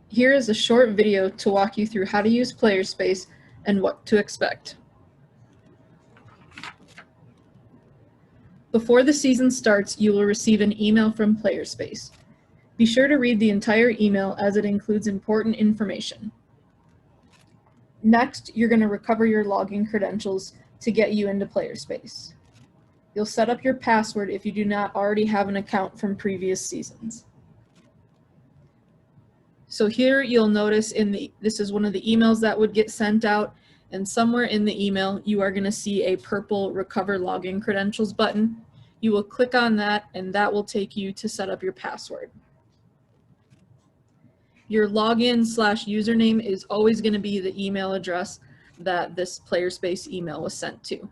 Here is a short video to walk you through how to use Playerspace and what to expect. Before the season starts, you will receive an email from Playerspace. Be sure to read the entire email as it includes important information. Next, you're going to recover your login credentials to get you into Playerspace. You'll set up your password if you do not already have an account from previous seasons. So here you'll notice this is one of the emails that would get sent out, and somewhere in the email you are going to see a purple Recover Login Credentials button. You will click on that and that will take you to set up your password. Your login/username is always going to be the email address that this Playerspace email was sent to.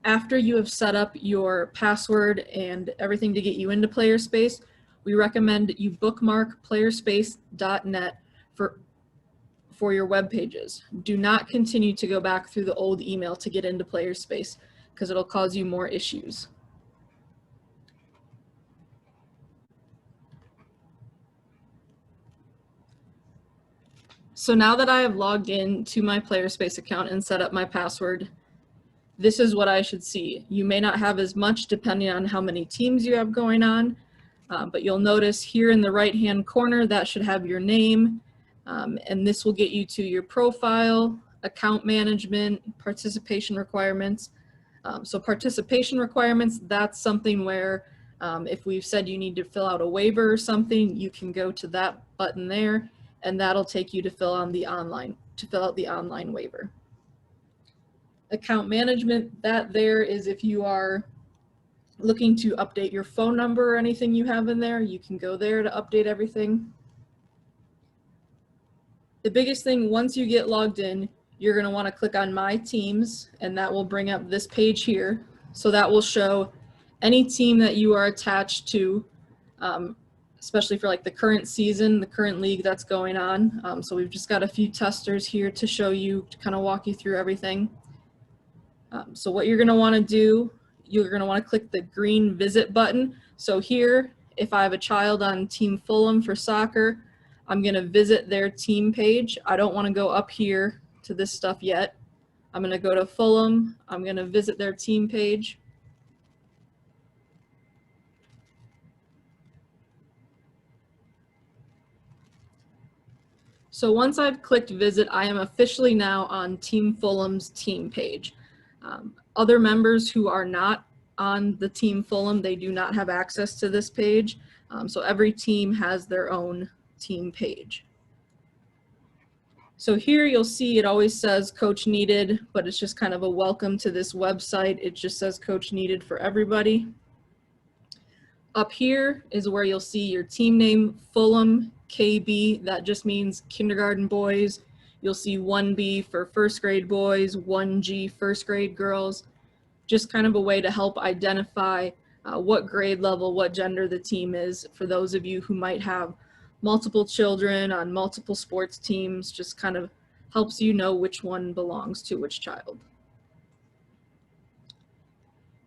After you have set up your password and everything to get you into Playerspace, we recommend you bookmark playerspace.net for your web pages. Do not continue to go back through the old email to get into Playerspace because it'll cause you more issues. So now that I have logged in to my Playerspace account and set up my password, this is what I should see. You may not have as much depending on how many teams you have going on, but you'll notice here in the right-hand corner that should have your name, and this will get you to your profile, account management, participation requirements. So participation requirements, that's something where if we've said you need to fill out a waiver or something, you can go to that button there, and that'll take you to fill out the online waiver. Account management, that there is if you are looking to update your phone number or anything you have in there, you can go there to update everything. The biggest thing, once you get logged in, you're going to want to click on My Teams, and that will bring up this page here. So that will show any team that you are attached to, especially for like the current season, the current league that's going on. So we've just got a few testers here to show you, to kind of walk you through everything. So what you're going to want to do, you're going to want to click the green visit button. So here, if I have a child on Team Fulham for soccer, I'm going to visit their team page. I don't want to go up here to this stuff yet. I'm going to go to Fulham. I'm going to visit their team page. So once I've clicked visit, I am officially now on Team Fulham's team page. Other members who are not on the Team Fulham, they do not have access to this page. So every team has their own team page. So here you'll see it always says coach needed, but it's just kind of a welcome to this website. It just says coach needed for everybody. Up here is where you'll see your team name, Fulham KB. That just means kindergarten boys. You'll see 1B for first grade boys, 1G first grade girls. Just kind of a way to help identify what grade level, what gender the team is for those of you who might have multiple children on multiple sports teams. Just kind of helps you know which one belongs to which child.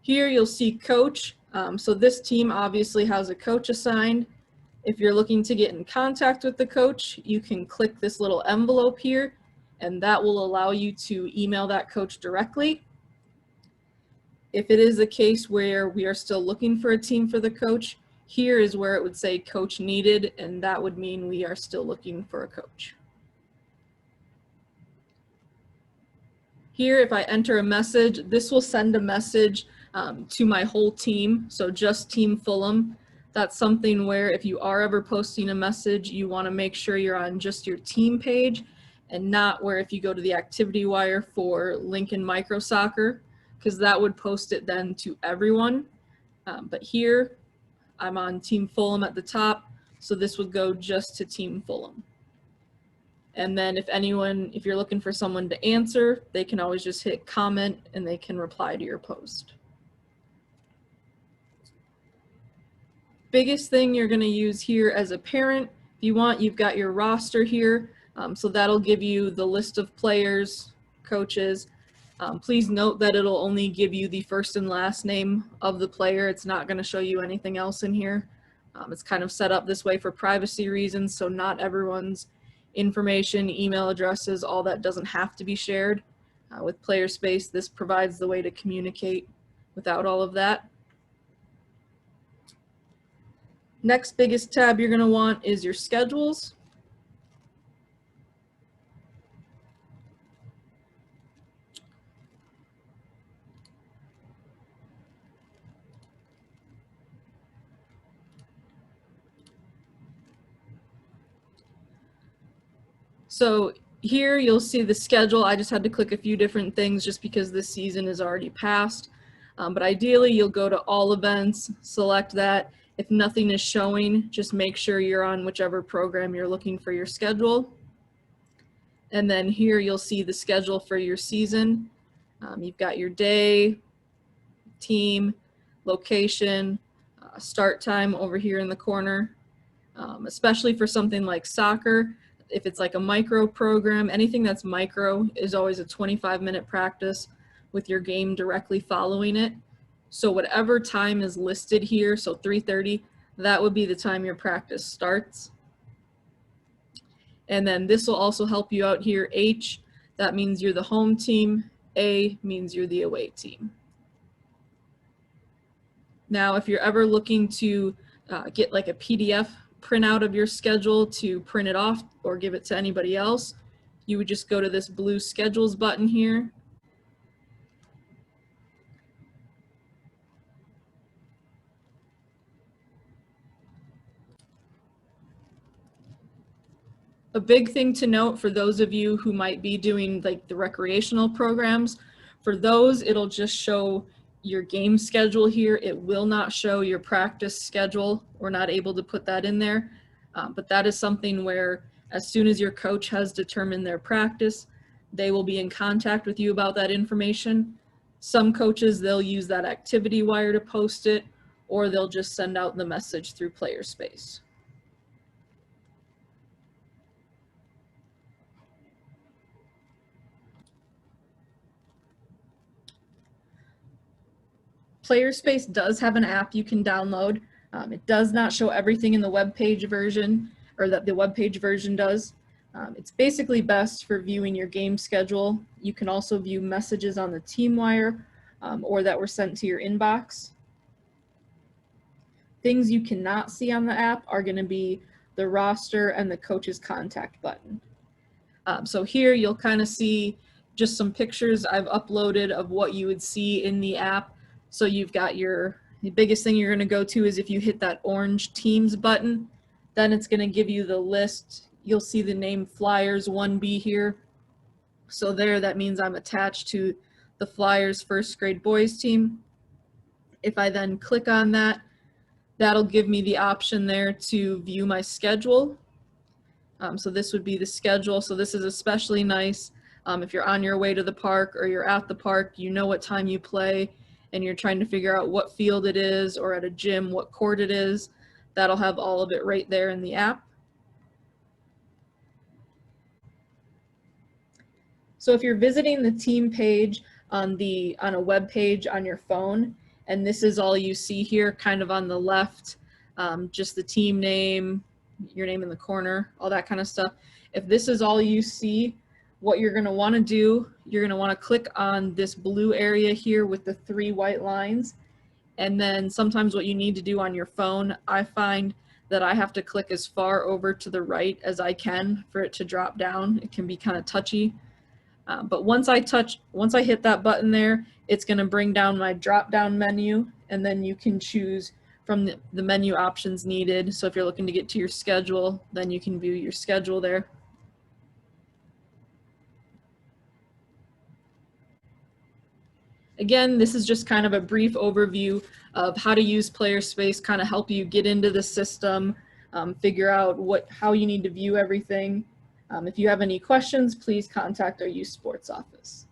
Here you'll see coach. So this team obviously has a coach assigned. If you're looking to get in contact with the coach, you can click this little envelope here, and that will allow you to email that coach directly. If it is a case where we are still looking for a team for the coach, here is where it would say coach needed, and that would mean we are still looking for a coach. Here, if I enter a message, this will send a message to my whole team, so just Team Fulham. That's something where if you are ever posting a message, you want to make sure you're on just your team page and not where if you go to the activity wire for Lincoln Micro Soccer, because that would post it then to everyone. But here, I'm on Team Fulham at the top, so this would go just to Team Fulham. And then if you're looking for someone to answer, they can always just hit comment and they can reply to your post. Biggest thing you're going to use here as a parent, if you want, you've got your roster here. So that'll give you the list of players, coaches. Please note that it'll only give you the first and last name of the player. It's not going to show you anything else in here. It's kind of set up this way for privacy reasons, so not everyone's information, email addresses, all that doesn't have to be shared. With Playerspace, this provides the way to communicate without all of that. Next biggest tab you're going to want is your schedules. So here you'll see the schedule. I just had to click a few different things just because this season is already passed. But ideally you'll go to all events, select that. If nothing is showing, just make sure you're on whichever program you're looking for your schedule. And then here you'll see the schedule for your season. You've got your day, team, location, start time over here in the corner. Especially for something like soccer, if it's like a micro program, anything that's micro is always a 25-minute practice with your game directly following it. So whatever time is listed here, so 3:30, that would be the time your practice starts. And then this will also help you out here. H, that means you're the home team. A means you're the away team. Now, if you're ever looking to get like a PDF printout of your schedule to print it off or give it to anybody else, you would just go to this blue schedules button here. A big thing to note for those of you who might be doing like the recreational programs, for those it'll just show your game schedule here. It will not show your practice schedule. We're not able to put that in there, but that is something where as soon as your coach has determined their practice, they will be in contact with you about that information. Some coaches, they'll use that activity wire to post it, or they'll just send out the message through Playerspace. Playerspace does have an app you can download. It does not show everything in the web page version, or that the web page version does. It's basically best for viewing your game schedule. You can also view messages on the team wire or that were sent to your inbox. Things you cannot see on the app are going to be the roster and the coach's contact button. So here you'll kind of see just some pictures I've uploaded of what you would see in the app. So you've got the biggest thing you're going to go to is if you hit that orange Teams button, then it's going to give you the list. You'll see the name Flyers 1B here. So there, that means I'm attached to the Flyers first grade boys team. If I then click on that, that'll give me the option there to view my schedule. So this would be the schedule. So this is especially nice if you're on your way to the park or you're at the park, you know what time you play, and you're trying to figure out what field it is, or at a gym, what court it is. That'll have all of it right there in the app. So if you're visiting the team page on a web page on your phone, and this is all you see here, kind of on the left, just the team name, your name in the corner, all that kind of stuff. If this is all you see, what you're going to want to do, you're going to want to click on this blue area here with the 3 white lines. And then sometimes what you need to do on your phone, I find that I have to click as far over to the right as I can for it to drop down. It can be kind of touchy. But once I hit that button there, it's going to bring down my drop down menu, and then you can choose from the menu options needed. So if you're looking to get to your schedule, then you can view your schedule there. Again, this is just kind of a brief overview of how to use Playerspace, kind of help you get into the system, figure out how you need to view everything. If you have any questions, please contact our youth sports office.